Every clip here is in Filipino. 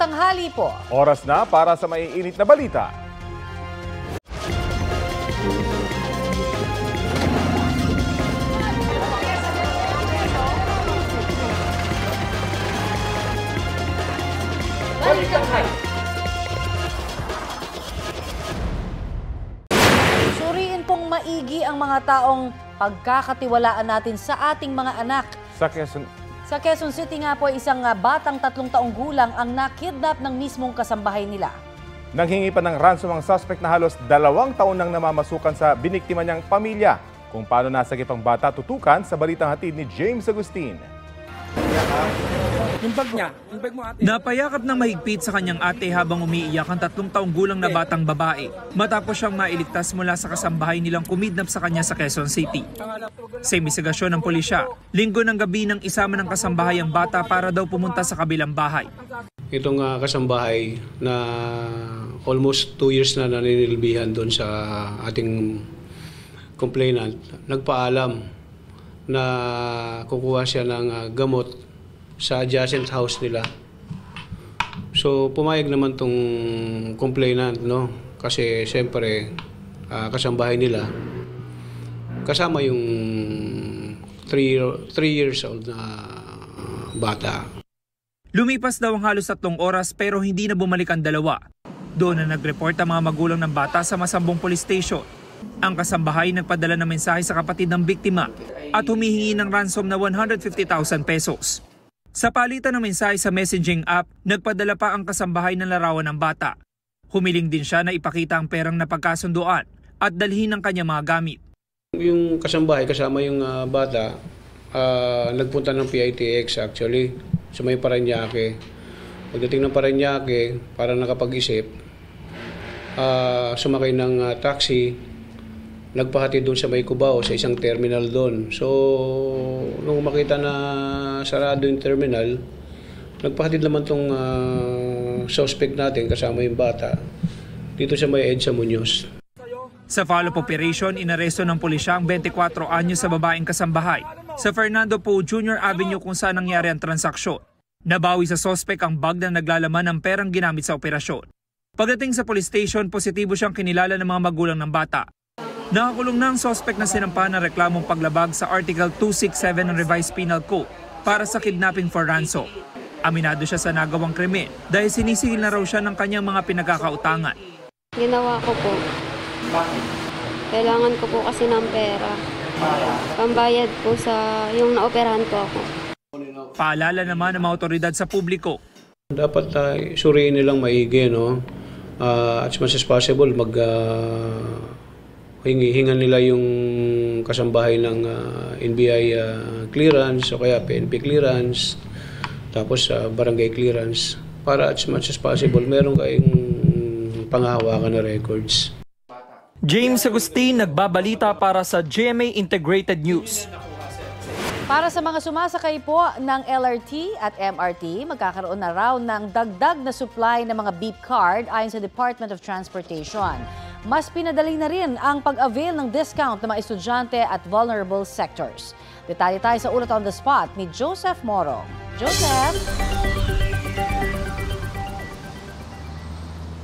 tanghali po. Oras na para sa maiinit na balita. Suriin pong maigi ang mga taong pagkakatiwalaan natin sa ating mga anak. Sa Quezon City nga po, isang batang 3 taong gulang ang nakidnap ng mismong kasambahay nila. Nanghingi pa ng ransom ang suspect na halos 2 taon nang namamasukan sa biniktima niyang pamilya. Kung paano nasagip ang bata, tutukan sa balitang hatid ni James Agustin. Napayakap ng mahigpit sa kanyang ate habang umiiyak ang 3 taong gulang na batang babae matapos siyang mailigtas mula sa kasambahay nilang kumidnap sa kanya sa Quezon City. Sa imbestigasyon ng pulisya, linggo ng gabi nang isama ng kasambahay ang bata para daw pumunta sa kabilang bahay. Itong kasambahay na almost 2 years na naninilbihan doon sa ating complainant, nagpaalam na kukuha siya ng gamot sa adjacent house nila. So pumayag naman tong complainant, no? Kasi siyempre kasambahay nila kasama yung 3 years old na bata. Lumipas daw ang halos 3 oras pero hindi na bumalik ang dalawa. Doon na nag-report ang mga magulang ng bata sa Masambong Police Station. Ang kasambahay nagpadala ng mensahe sa kapatid ng biktima at humihingi ng ransom na 150,000 pesos. Sa palitan ng mensahe sa messaging app, nagpadala pa ang kasambahay ng larawan ng bata. Humiling din siya na ipakita ang perang napagkasunduan at dalhin ang kanyang mga gamit. Yung kasambahay kasama yung bata, nagpunta ng PITX actually sa may Parañaque. Pagdating ng Parañaque, para nakapag-isip, sumakay ng taxi, nagpahatid doon sa may Cubao, sa isang terminal doon. So, nung makita na sarado yung terminal, nagpahatid naman tong suspect natin kasama yung bata dito sa may EDSA Muñoz. Sa follow-up operation, inaresto ng pulisya ang 24 anyos sa babaeng kasambahay sa Fernando Poe Jr. Avenue kung saan nangyari ang transaksyon. Nabawi sa suspect ang bag na naglalaman ng perang ginamit sa operasyon. Pagdating sa police station, positibo siyang kinilala ng mga magulang ng bata. Nakakulong na ang suspect na sinampa ng reklamong paglabag sa Article 267 ng Revised Penal Code para sa kidnapping for ransom. Aminado siya sa nagawang krimen dahil sinisigil na raw siya ng kanyang mga pinagkakautangan. Ginawa ko po. Kailangan ko po kasi ng pera. Pambayad po sa yung naoperahan ko ako. Paalala naman ng mga otoridad sa publiko. Dapat suriin nilang maigi, no? As much as possible, hingan nila yung kasambahay ng NBI clearance o kaya PNP clearance, tapos barangay clearance para as much as possible meron kayong panghahawakan na records. James Agustin, nagbabalita para sa GMA Integrated News. Para sa mga sumasakay po ng LRT at MRT, magkakaroon na raw ng dagdag na supply ng mga beep card ayon sa Department of Transportation. Mas pinadali na rin ang pag-avail ng discount ng mga estudyante at vulnerable sectors. Detalye tayo sa ulat on the spot ni Joseph Moro. Joseph!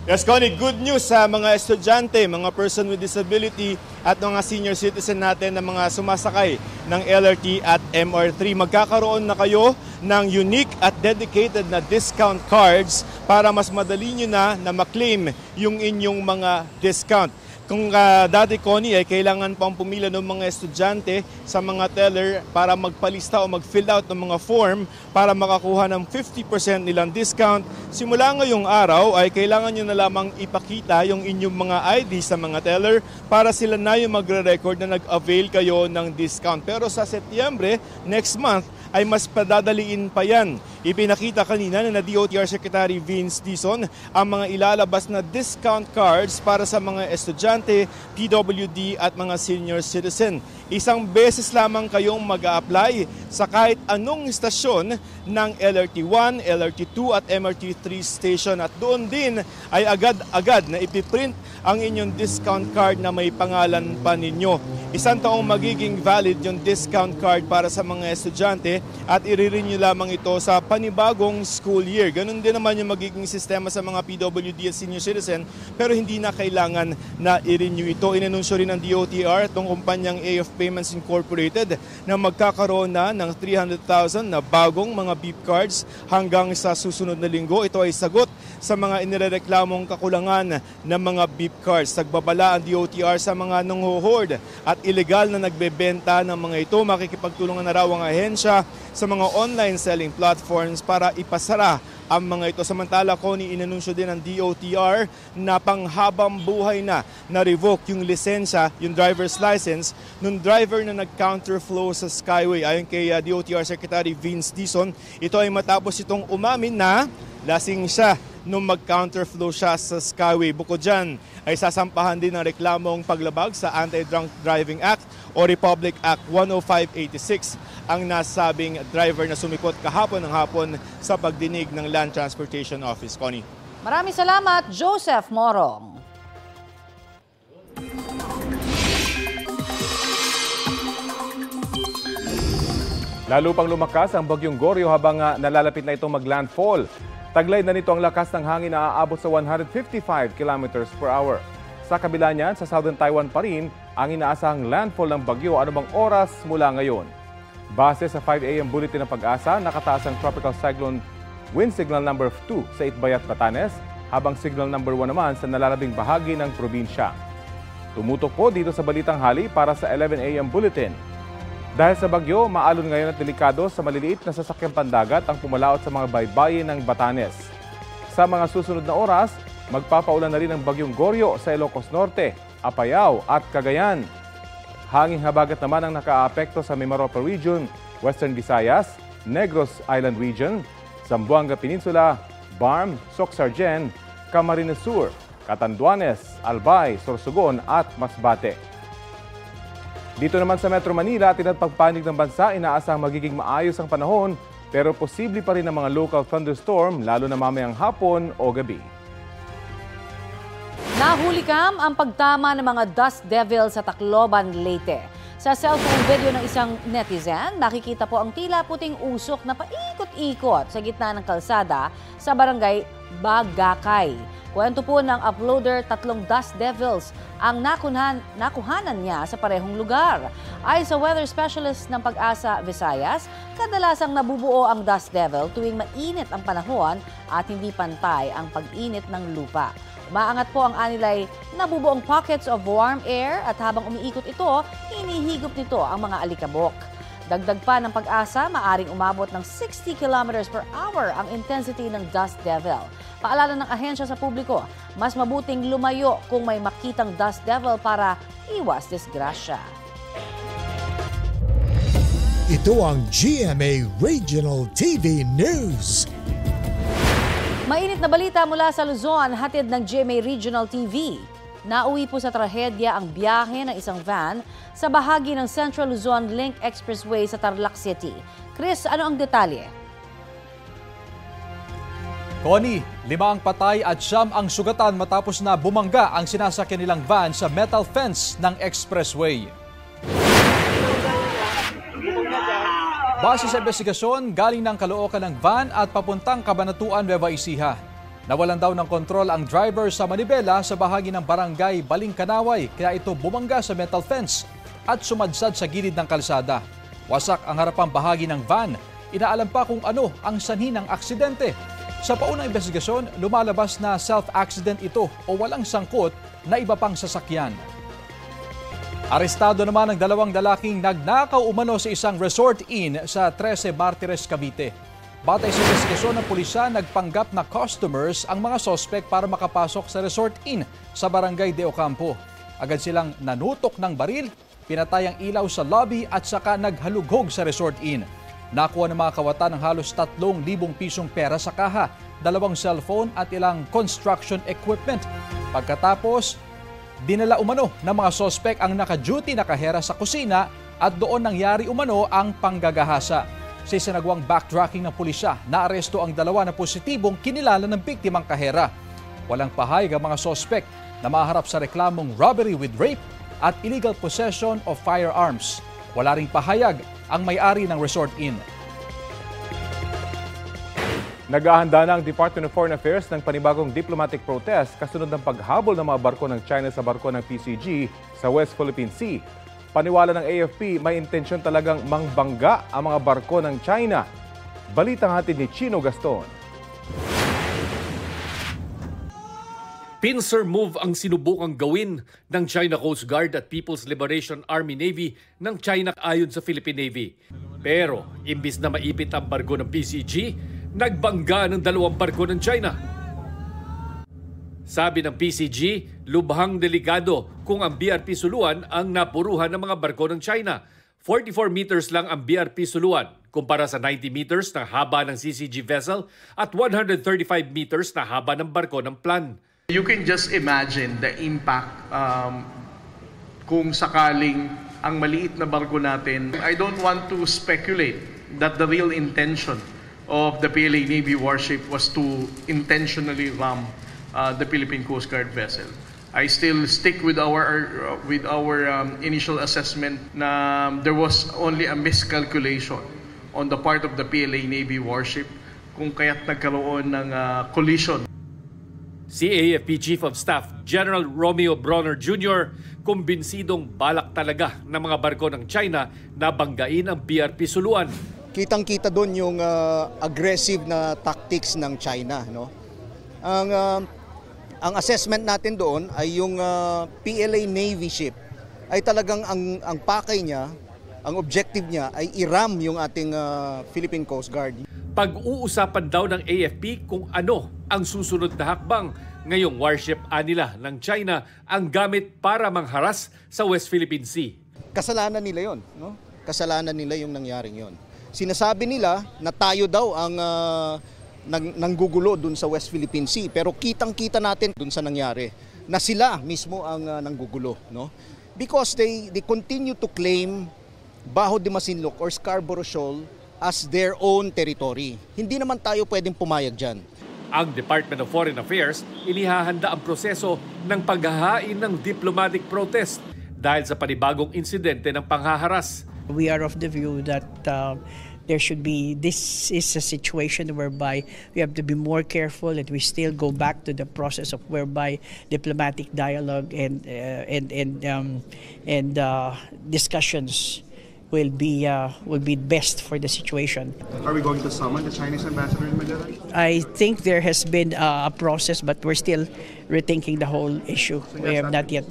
Yes, Connie, good news sa mga estudyante, mga person with disability at mga senior citizen natin na mga sumasakay ng LRT at MR3. Magkakaroon na kayo ng unique at dedicated na discount cards para mas madali nyo na maklaim yung inyong mga discount. Kung dati, Connie, ay kailangan pang pumila ng mga estudyante sa mga teller para magpalista o mag-fill out ng mga form para makakuha ng 50% nilang discount. Simula ngayong araw ay kailangan nyo na lamang ipakita yung inyong mga ID sa mga teller para sila na yung magre-record na nag-avail kayo ng discount. Pero sa Setyembre, next month, ay mas padadaliin pa yan. Ipinakita kanina na DOTR Secretary Vince Dizon ang mga ilalabas na discount cards para sa mga estudyante, PWD at mga senior citizen. Isang beses lamang kayong mag-a-apply sa kahit anong istasyon ng LRT1, LRT2 at MRT3 station at doon din ay agad-agad na ipiprint ang inyong discount card na may pangalan pa ninyo. 1 taong magiging valid yung discount card para sa mga estudyante at i-renew lamang ito sa panibagong school year. Ganun din naman yung magiging sistema sa mga PWD at senior citizen, pero hindi na kailangan na i-renew ito. Inanunsyo rin ng DOTR itong kumpanyang A of Payments Incorporated na magkakaroon na ng 300,000 na bagong mga beep cards hanggang sa susunod na linggo. Ito ay sagot sa mga inirereklamong kakulangan ng mga beep cards. Nagbabala ang DOTR sa mga nanghuhord at ilegal na nagbebenta ng mga ito. Makikipagtulungan na raw ang ahensya sa mga online selling platforms para ipasara ang mga ito. Samantala, Connie, inanunsyo din ng DOTR na panghabang buhay na na-revoke yung lisensya, yung driver's license, nung driver na nag-counterflow sa Skyway. Ayon kay DOTR Secretary Vince Dizon, ito ay matapos itong umamin na lasing siya nung mag-counterflow siya sa Skyway. Bukod dyan, ay sasampahan din ng reklamong paglabag sa Anti-Drunk Driving Act o Republic Act 10586 ang nasabing driver na sumikot kahapon ng hapon sa pagdinig ng Land Transportation Office. Connie. Maraming salamat, Joseph Morong. Lalo pang lumakas ang bagyong Goryo habang nalalapit na itong mag-landfall. Taglay na nito ang lakas ng hangin na aabot sa 155 kilometers per hour. Sa kabila niyan, sa Southern Taiwan pa rin ang inaasahang landfall ng bagyo anumang oras mula ngayon. Base sa 5 a.m. bulletin ng Pag-asa, nakataas ang Tropical Cyclone Wind Signal number 2 sa Itbayat, Batanes, habang Signal number 1 naman sa nalalabing bahagi ng probinsya. Tumutok po dito sa Balitang Hali para sa 11 a.m. bulletin. Dahil sa bagyo, maalon ngayon at delikado sa maliliit na sasakyang pandagat ang pumalaot sa mga baybayin ng Batanes. Sa mga susunod na oras, magpapaulan na rin ang bagyong Goryo sa Ilocos Norte, Apayao at Cagayan. Hanging habagat naman ang nakaapekto sa Mimaropa Region, Western Visayas, Negros Island Region, Zamboanga Peninsula, Barm, Soxargen, Camarines Sur, Catanduanes, Albay, Sorsogon at Masbate. Dito naman sa Metro Manila, tinatpagpanig ng bansa, inaasahang magiging maayos ang panahon pero posible pa rin ang mga local thunderstorm lalo na mamayang hapon o gabi. Nahulikam ang pagtama ng mga dust devil sa Tacloban, Leyte. Sa cellphone video ng isang netizen, nakikita po ang tila puting usok na paikot-ikot sa gitna ng kalsada sa barangay Bagakay. Kwento po ng uploader, 3 dust devils ang nakuhanan niya sa parehong lugar. Ayon sa weather specialist ng Pag-asa Visayas, kadalasang nabubuo ang dust devil tuwing mainit ang panahon at hindi pantay ang pag-init ng lupa. Umaangat po ang anilay nabubuong pockets of warm air at habang umiikot ito, hinihigop nito ang mga alikabok. Dagdag pa ng Pag-asa, maaring umabot ng 60 kilometers per hour ang intensity ng dust devil. Paalala ng ahensya sa publiko, mas mabuting lumayo kung may makitang dust devil para iwas disgrasya. Ito ang GMA Regional TV News. Mainit na balita mula sa Luzon, hatid ng GMA Regional TV. Nauwi po sa trahedya ang biyahe ng isang van sa bahagi ng Central Luzon Link Expressway sa Tarlac City. Chris, ano ang detalye? Connie, 5 ang patay at 9 ang sugatan matapos na bumangga ang sinasakyan nilang van sa metal fence ng expressway. Base sa investigasyon, galing ng Caloocan ng van at papuntang Cabanatuan, Nueva Ecija. Nawalan daw ng kontrol ang driver sa manibela sa bahagi ng barangay Balingkanaway kaya ito bumangga sa metal fence at sumadsad sa gilid ng kalsada. Wasak ang harapang bahagi ng van. Inaalam pa kung ano ang sanhi ng aksidente. Sa paunang investigasyon, lumalabas na self-accident ito o walang sangkot na iba pang sasakyan. Arestado naman ang 2 lalaking nagnakaw umano sa isang resort inn sa 13 Martires, Cavite. Batay sa investigasyon ng pulisya, nagpanggap na customers ang mga sospek para makapasok sa resort inn sa barangay De Ocampo. Agad silang nanutok ng baril, pinatay ang ilaw sa lobby at saka naghalughog sa resort inn. Nakuha ng mga kawatan ng halos 3,000 pisong pera sa kaha, 2 cellphone at ilang construction equipment. Pagkatapos, dinala umano ng mga sospek ang naka-duty na kahera sa kusina at doon nangyari umano ang panggagahasa. Sa isinagawang backtracking ng pulisya, naaresto ang 2 na positibong kinilala ng biktimang kahera. Walang pahayag ang mga sospek na maharap sa reklamong robbery with rape at illegal possession of firearms. Wala ring pahayag ang may-ari ng Resort Inn. Nag-ahanda na ang Department of Foreign Affairs ng panibagong diplomatic protest kasunod ng paghabol ng mga barko ng China sa barko ng PCG sa West Philippine Sea. Paniwala ng AFP, may intensyon talagang mangbangga ang mga barko ng China. Balitang hatid ni Chino Gaston. Pincer move ang sinubukang gawin ng China Coast Guard at People's Liberation Army Navy ng China ayon sa Philippine Navy. Pero imbis na maipit ang barko ng PCG, nagbangga ng dalawang barko ng China. Sabi ng PCG, lubhang delikado kung ang BRP Suluan ang napuruhan ng mga barko ng China. 44 meters lang ang BRP Suluan kumpara sa 90 meters na haba ng CCG vessel at 135 meters na haba ng barko ng Plan. You can just imagine the impact kung sakaling ang maliit na barko natin. I don't want to speculate that the real intention of the PLA Navy warship was to intentionally ram the Philippine Coast Guard vessel. I still stick with our initial assessment na there was only a miscalculation on the part of the PLA Navy warship kung kaya't nagkaroon ng collision. Si AFP Chief of Staff General Romeo Bronner Jr. kumbinsidong balak talaga ng mga barko ng China na banggain ang BRP Suluan. Kitang-kita doon yung aggressive na tactics ng China, no? Ang assessment natin doon ay yung PLA Navy ship ay talagang ang pakay niya, ang objective niya ay i-ram yung ating Philippine Coast Guard. Pag-uusapan daw ng AFP kung ano ang susunod na hakbang. Ngayong warship anila ng China ang gamit para mangharas sa West Philippine Sea. Kasalanan nila yon, no? Kasalanan nila yung nangyaring yon. Sinasabi nila na tayo daw ang nanggugulo dun sa West Philippine Sea, pero kitang-kita natin dun sa nangyari na sila mismo ang nanggugulo, no? Because they continue to claim Bajo de Masinloc or Scarborough Shoal as their own territory. Hindi naman tayo pwedeng pumayag dyan. Ang Department of Foreign Affairs inihahanda ang proseso ng paghahain ng diplomatic protest dahil sa panibagong insidente ng panghaharas. We are of the view that this is a situation whereby we have to be more careful and we still go back to the process of whereby diplomatic dialogue and discussions will be best for the situation. Are we going to summon the Chinese ambassador in Manila? I think there has been a process, but we're still rethinking the whole issue. We have not yet.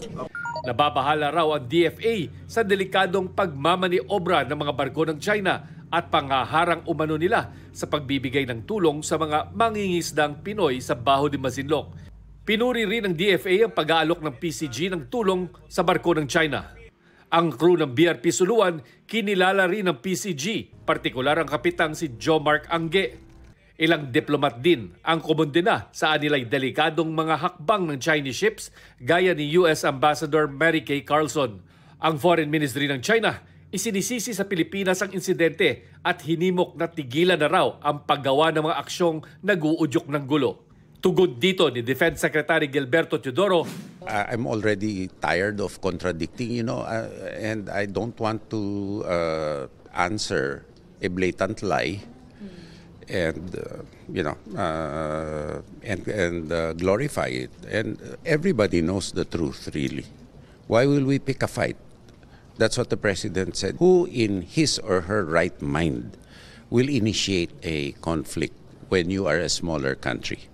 Nababahala raw ang DFA sa delikadong pagmamaniobra ng mga barko ng China at pangaharang umano nila sa pagbibigay ng tulong sa mga mangingisdang Pinoy sa Bajo de Masinloc. Pinuri rin ng DFA ang pag-aalok ng PCG ng tulong sa barko ng China. Ang crew ng BRP Suluan kinilala rin ng PCG, partikular ang kapitang si Joe Mark Angge. Ilang diplomat din ang kumundena sa anilay delikadong mga hakbang ng Chinese ships gaya ni US Ambassador Mary Kay Carlson. Ang Foreign Ministry ng China isinisisi sa Pilipinas ang insidente at hinimok na tigilan na raw ang paggawa ng mga aksyong nag-uudyok ng gulo. Tugod dito ni Defense Secretary Gilberto Teodoro. I'm already tired of contradicting, and I don't want to answer a blatant lie and glorify it. And everybody knows the truth, really. Why will we pick a fight? That's what the President said. Who in his or her right mind will initiate a conflict when you are a smaller country?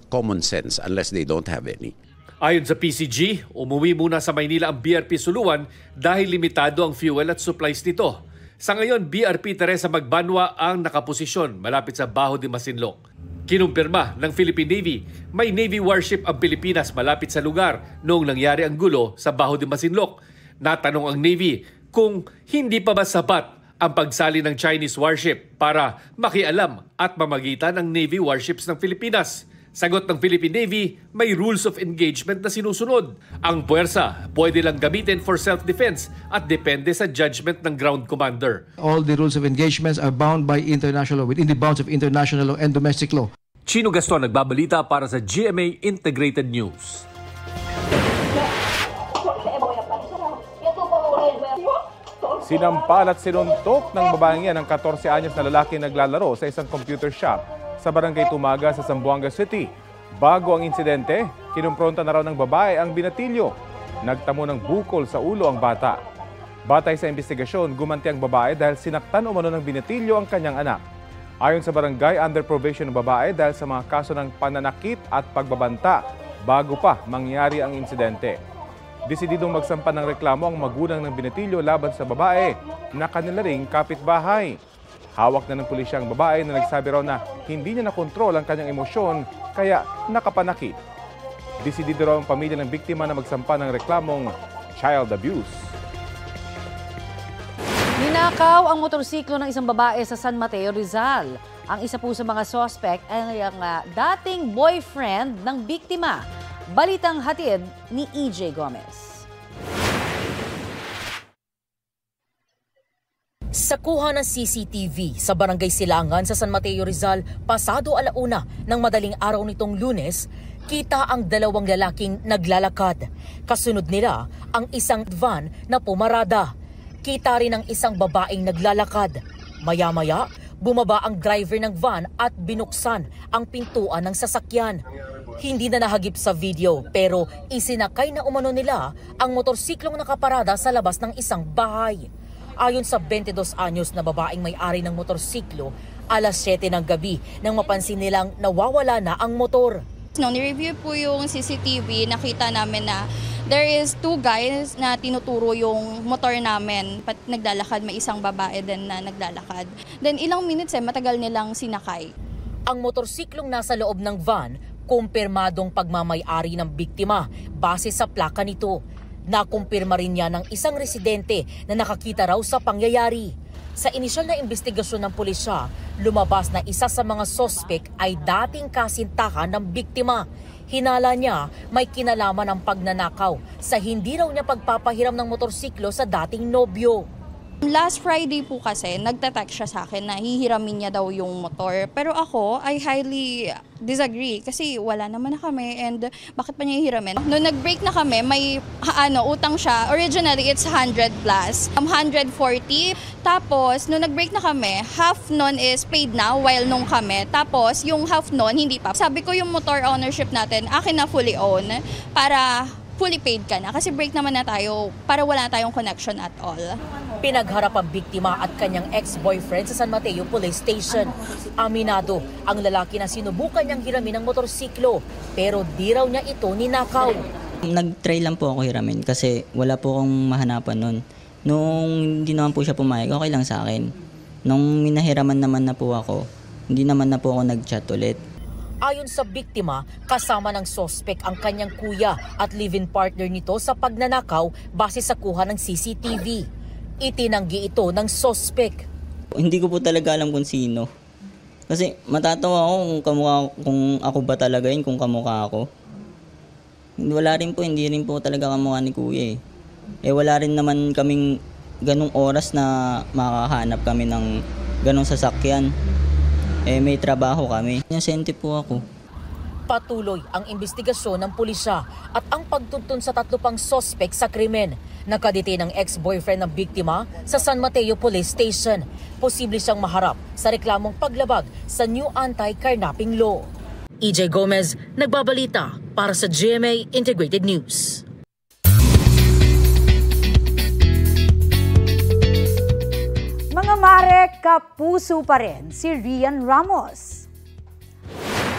Common sense, unless they don't have any. Ayon sa PCG, umuwi muna sa Maynila ang BRP Suluan dahil limitado ang fuel at supplies nito. Sa ngayon, BRP Teresa Magbanwa ang nakaposisyon malapit sa Bajo de Masinloc. Kinumpirma ng Philippine Navy, may Navy warship ang Pilipinas malapit sa lugar noong nangyari ang gulo sa Bajo de Masinloc. Natanong ang Navy kung hindi pa ba sapat ang pagsali ng Chinese warship para makialam at mamagitan ng Navy warships ng Pilipinas. Sagot ng Philippine Navy, may rules of engagement na sinusunod. Ang puwersa pwede lang gamitin for self-defense at depende sa judgment ng ground commander. All the rules of engagements are bound by international law, within the bounds of international law and domestic law. Chino Gaston nagbabalita para sa GMA Integrated News. Sinampal at sinuntok ng babaeng yan ang 14 anyos na lalaki naglalaro sa isang computer shop sa barangay Tumaga sa Zamboanga City. Bago ang insidente, kinumpronta na raw ng babae ang binatilyo. Nagtamo ng bukol sa ulo ang bata. Batay sa investigasyon, gumanti ang babae dahil sinaktan umano ng binatilyo ang kanyang anak. Ayon sa barangay, under probation ng babae dahil sa mga kaso ng pananakit at pagbabanta bago pa mangyari ang insidente. Desididong magsampa ng reklamo ang magulang ng binatilyo laban sa babae na kanila ring kapitbahay. Hawak na ng pulisya ang babae na nagsabi raw na hindi niya nakontrol ang kanyang emosyon kaya nakapanakit. Desidido raw ang pamilya ng biktima na magsampa ng reklamong child abuse. Ninakaw ang motorsiklo ng isang babae sa San Mateo, Rizal. Ang isa po sa mga suspect ay ang dating boyfriend ng biktima. Balitang hatid ni EJ Gomez. Sa kuha ng CCTV sa Barangay Silangan sa San Mateo, Rizal, pasado 1:00 ng madaling araw nitong Lunes, kita ang dalawang lalaking naglalakad. Kasunod nila ang isang van na pumarada. Kita rin ang isang babaeng naglalakad. Maya-maya, bumaba ang driver ng van at binuksan ang pintuan ng sasakyan. Hindi na nahagip sa video pero isinakay na umano nila ang motorsiklong nakaparada sa labas ng isang bahay. Ayon sa 22 anyos na babaeng may-ari ng motorsiklo, alas 7 ng gabi nang mapansin nilang nawawala na ang motor. Nung ni-review po yung CCTV, nakita namin na there is 2 guys na tinuturo yung motor namin. Naglalakad, may isang babae din na naglalakad. Then ilang minutes matagal nilang sinakay. Ang motorsiklong nasa loob ng van, kumpirmadong pagmamay-ari ng biktima base sa plaka nito. Nakumpirma rin niya ng isang residente na nakakita raw sa pangyayari. Sa inisyal na investigasyon ng pulisya, lumabas na isa sa mga sospek ay dating kasintahan ng biktima. Hinala niya may kinalaman ang pagnanakaw sa hindi raw niya pagpapahiram ng motorsiklo sa dating nobyo. Last Friday po kasi, nagtatext siya sa akin na hihiramin niya daw yung motor. Pero ako, I highly disagree kasi wala naman na kami and bakit pa niya hihiramin? Noong nag-break na kami, may utang siya. Originally, it's 100 plus. 140. Tapos, noong nag-break na kami, half nun is paid na while nung kami. Tapos, yung half nun, hindi pa. Sabi ko yung motor ownership natin, akin na fully own para fully paid ka na. Kasi break naman na tayo para wala tayong connection at all. Pinagharap ang biktima at kanyang ex-boyfriend sa San Mateo Police Station. Aminado ang lalaki na sinubukan niyang hiramin ng motorsiklo pero di raw niya ito ninakaw. Nag-try lang po ako hiramin kasi wala po akong mahanapan nun. Nung hindi naman po siya pumayag, okay lang sa akin. Nung minahiraman naman na po ako, hindi naman na po ako nag-chat ulit. Ayon sa biktima, kasama ng sospek ang kanyang kuya at live-in partner nito sa pagnanakaw base sa kuha ng CCTV. Itinanggi ito ng sospek. Hindi ko po talaga alam kung sino. Kasi matatawa ako kung ako ba talaga yun, kung kamukha ako. Hindi rin po talaga kamukha ni kuya eh. Wala rin naman kaming ganung oras na makahanap kami ng ganung sasakyan. May trabaho kami. Inosente po ako. Patuloy ang investigasyon ng pulisya at ang pagtuntun sa 3 pang sospek sa krimen. Nakadetain ang ex-boyfriend ng biktima sa San Mateo Police Station. Posible siyang maharap sa reklamong paglabag sa new anti-carnapping law. EJ Gomez, nagbabalita para sa GMA Integrated News. Mga mare, kapuso pa rin si Rian Ramos.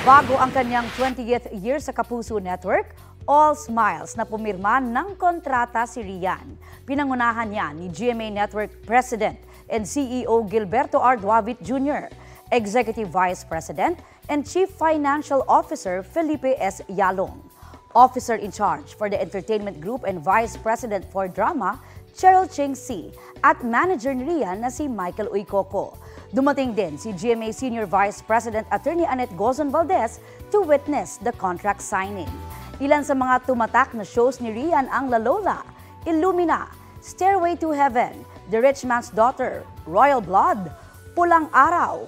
Bago ang kanyang 20th year sa Kapuso Network, all smiles na pumirma ng kontrata si Rian. Pinangunahan niya ni GMA Network President and CEO Gilberto R. Duavit Jr., Executive Vice President and Chief Financial Officer Felipe S. Yalong, Officer in Charge for the Entertainment Group and Vice President for Drama, Cheryl Ching C., at manager ni Rian na si Michael Uycoco. Dumating din si GMA Senior Vice President Attorney Annette Gozon Valdez to witness the contract signing. Ilan sa mga tumatak na shows ni Rian ang La Lola, Illumina, Stairway to Heaven, The Rich Man's Daughter, Royal Blood, Pulang Araw,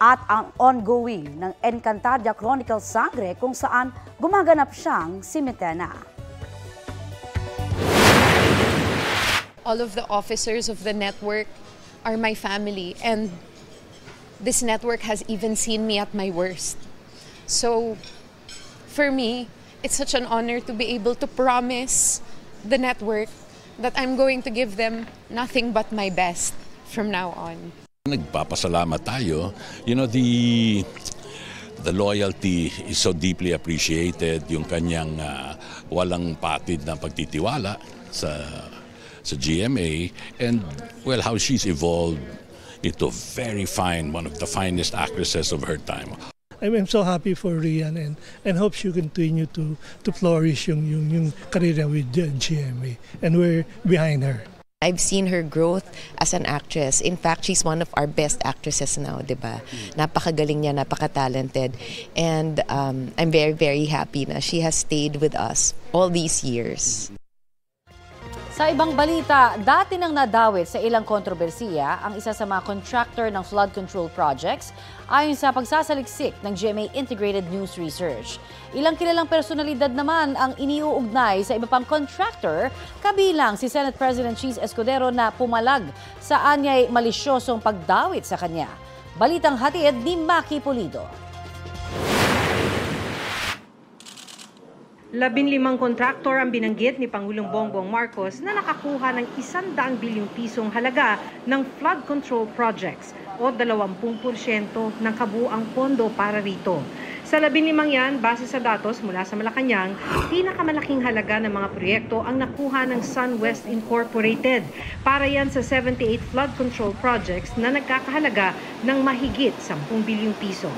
at ang ongoing ng Encantadia Chronicles Sangre kung saan gumaganap siyang si Mitena. All of the officers of the network are my family, and this network has even seen me at my worst. So, for me, it's such an honor to be able to promise the network that I'm going to give them nothing but my best from now on. Nagpapasalamat tayo. You know, the loyalty is so deeply appreciated, yung kanyang walang patid na pagtitiwala sa GMA, and well, how she's evolved into very fine, one of the finest actresses of her time. I'm so happy for Rian and hope she continue to flourish yung career with GMA, and we're behind her. I've seen her growth as an actress. In fact, she's one of our best actresses now, di ba? Napakagaling niya, napaka-talented. And I'm very, very happy na she has stayed with us all these years. Sa ibang balita, dati nang nadawit sa ilang kontrobersiya ang isa sa mga contractor ng flood control projects ayon sa pagsasaliksik ng GMA Integrated News Research. Ilang kilalang personalidad naman ang iniuugnay sa iba pang contractor, kabilang si Senate President Cheese Escudero na pumalag sa anyay malisyosong pagdawit sa kanya. Balitang hatid ni Maki Pulido. 15 kontraktor ang binanggit ni Pangulong Bongbong Marcos na nakakuha ng 100 bilyong pisong halaga ng flood control projects o 20% ng kabuuang pondo para rito. Sa 15 yan, base sa datos mula sa Malacanang, pinakamalaking halaga ng mga proyekto ang nakuha ng SunWest Incorporated. Para yan sa 78 flood control projects na nagkakahalaga ng mahigit 10 bilyong piso.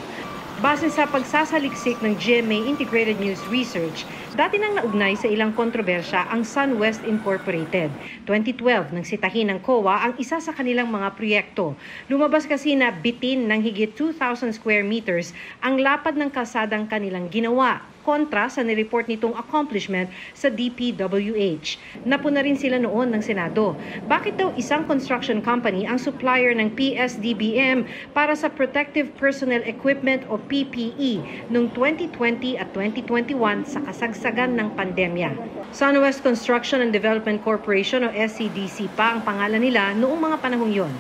Base sa pagsasaliksik ng GMA Integrated News Research, dati nang naugnay sa ilang kontrobersya ang SunWest Incorporated. 2012 nang sitahin ng COA ang isa sa kanilang mga proyekto. Lumabas kasi na bitin ng higit 2,000 square meters ang lapad ng kalsadang kanilang ginawa, kontra sa nireport nitong accomplishment sa DPWH. Napuna rin sila noon ng Senado. Bakit daw isang construction company ang supplier ng PSDBM para sa Protective Personnel Equipment o PPE noong 2020 at 2021 sa kasagsagan ng pandemya? SunWest Construction and Development Corporation o SCDC pa ang pangalan nila noong mga panahong yon.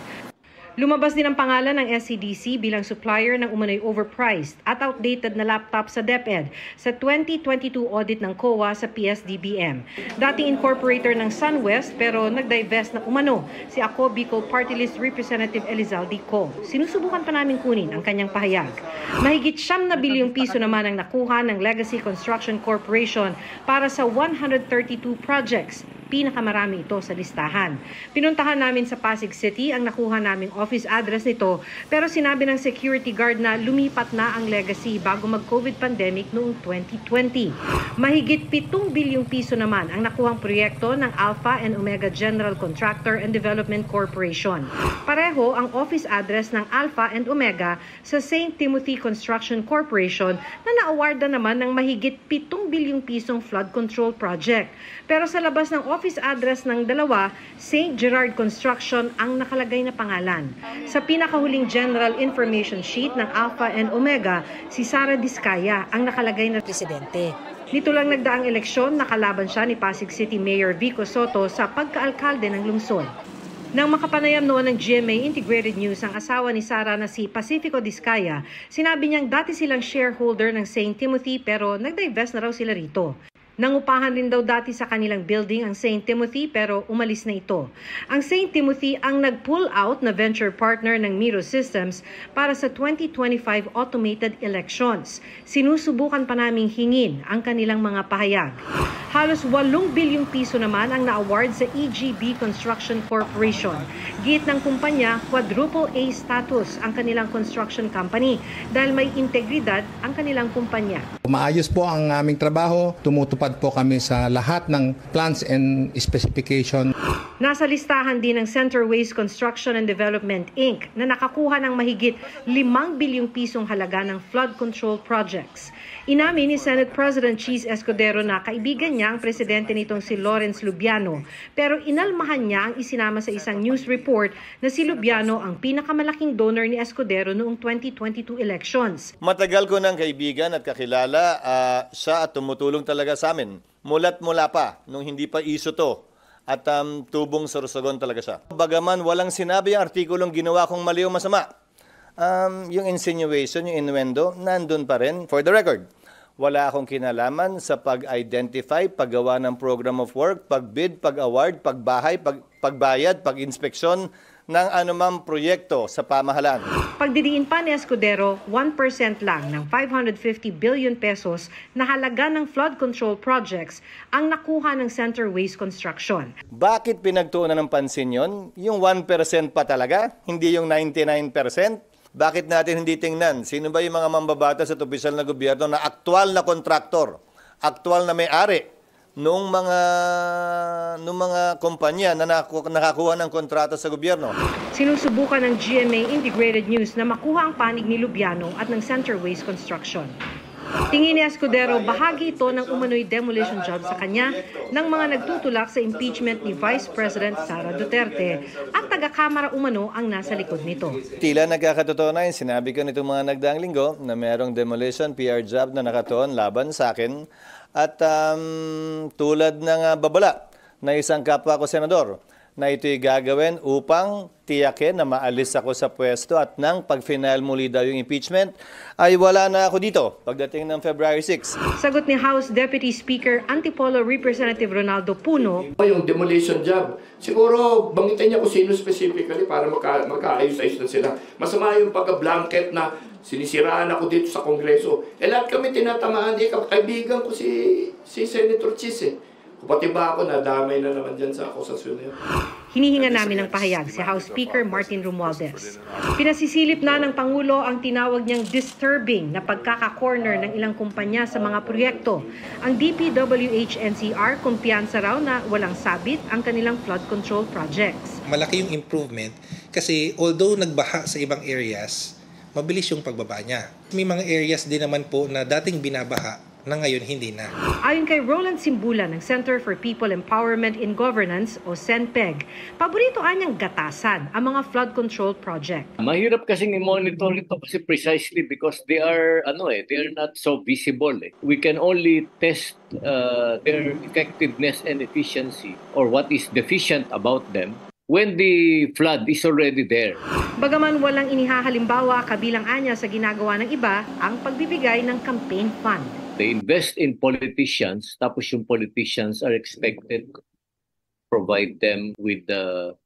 Lumabas din ang pangalan ng SCDC bilang supplier ng umano'y overpriced at outdated na laptop sa DepEd sa 2022 audit ng COA sa PSDBM. Dating incorporator ng SunWest pero nag-divest na umano si Ako Bicol Party List Representative Elizalde Co. Sinusubukan pa namin kunin ang kanyang pahayag. Mahigit 9 na bilyong piso naman ang nakuha ng Legacy Construction Corporation para sa 132 projects. Pinakamarami ito sa listahan. Pinuntahan namin sa Pasig City ang nakuha naming office address nito, pero sinabi ng security guard na lumipat na ang Legacy bago mag-COVID pandemic noong 2020. Mahigit 7 bilyong piso naman ang nakuhang proyekto ng Alpha and Omega General Contractor and Development Corporation. Pareho ang office address ng Alpha and Omega sa St. Timothy Construction Corporation na na-awarda naman ng mahigit 7 bilyong pisong flood control project. Pero sa labas ng office address ng dalawa, St. Gerard Construction ang nakalagay na pangalan. Sa pinakahuling general information sheet ng Alpha and Omega, si Sara Diskaya ang nakalagay na presidente. Nito lang nagdaang eleksyon, nakalaban siya ni Pasig City Mayor Vico Soto sa pagkaalkalde ng lungsod. Nang makapanayam noon ng GMA Integrated News ang asawa ni Sara na si Pacifico Diskaya, sinabi niyang dati silang shareholder ng St. Timothy pero nag-divest na raw sila rito. Nangupahan din daw dati sa kanilang building ang St. Timothy pero umalis na ito. Ang St. Timothy ang nag-pull out na venture partner ng Miro Systems para sa 2025 automated elections. Sinusubukan pa naming hingin ang kanilang mga pahayag. Halos 8 bilyong piso naman ang na-award sa EGB Construction Corporation. Git ng kumpanya, quadruple A status ang kanilang construction company dahil may integridad ang kanilang kumpanya. Maayos po ang aming trabaho, tumutupad po kami sa lahat ng plans and specification. Nasa listahan din ng Centerways Construction and Development Inc. na nakakuha ng mahigit 5 bilyong pisong halaga ng flood control projects. Inamin ni Senate President Cheese Escudero na kaibigan niya ang presidente nitong si Lawrence Lubiano, pero inalmahan niya ang isinama sa isang news report na si Lubiano ang pinakamalaking donor ni Escudero noong 2022 elections. Matagal ko ng kaibigan at kakilala siya at tumutulong talaga sa amin. Mula pa, nung hindi pa iso to. At tubong sorsogon talaga siya. Bagaman walang sinabi ang artikulong ginawa kong mali o masama, yung insinuation, yung innuendo, nandun pa rin. For the record, wala akong kinalaman sa pag-identify, paggawa ng program of work, pag-bid, pag-award, pagbahay, pagbayad, pag-inspeksyon ng anumang proyekto sa pamahalaan. Pagdidiin pa ni Escudero, 1% lang ng 550 billion pesos na halaga ng flood control projects ang nakuha ng Center Waste Construction. Bakit pinagtuunan ng pansin yon? Yung 1% pa talaga, hindi yung 99%? Bakit natin hindi tingnan? Sino ba yung mga mambabatas at opisyal na gobyerno na aktual na kontraktor, aktual na may-ari nung mga kumpanya na nakakuha ng kontrata sa gobyerno? Sinusubukan ng GMA Integrated News na makuha ang panig ni Lubiano at ng Center Waste Construction. Tingin ni Escudero, bahagi ito ng umano'y demolition job sa kanya ng mga nagtutulak sa impeachment ni Vice President Sara Duterte at taga-kamara umano ang nasa likod nito. Tila nagkakatotoo na yung sinabi ko nitong mga nagdaang linggo na mayroong demolition PR job na nakatuon laban sa akin at tulad ng babala na isang kapwa ko senador na ito'y gagawin upang tiyakin na maalis ako sa pwesto at nang pag-final muli daw yung impeachment ay wala na ako dito pagdating ng February 6. Sagot ni House Deputy Speaker Antipolo Representative Ronaldo Puno, yung demolition job, siguro bangitin niya kung sino specifically para magkaayos-ayos na sila. Masama yung pagka-blanket na sinisiraan ako dito sa Kongreso. Lahat kami tinatamaan. Kaibigan ko si Senator Chis Pati ba ako nadamay na naman dyan sa akusasyon na yun? Hinihinga namin ng pahayag si House Speaker Martin Romualdez. Pinasisilip na ng Pangulo ang tinawag niyang disturbing na pagkaka-corner ng ilang kumpanya sa mga proyekto. Ang DPWH-NCR kumpiyansa raw na walang sabit ang kanilang flood control projects. Malaki yung improvement kasi although nagbaha sa ibang areas, mabilis yung pagbaba niya. May mga areas din naman po na dating binabaha na ngayon hindi na. Ayon kay Roland Simbula ng Center for People Empowerment in Governance o CENPEG, paborito anyang gatasan ang mga flood control project. Mahirap kasing i-monitor ito kasi precisely because they are not so visible. We can only test their effectiveness and efficiency or what is deficient about them when the flood is already there. Bagaman walang inihahalimbawa kabilang anya sa ginagawa ng iba ang pagbibigay ng campaign fund. They invest in politicians, tapos yung politicians are expected to provide them with the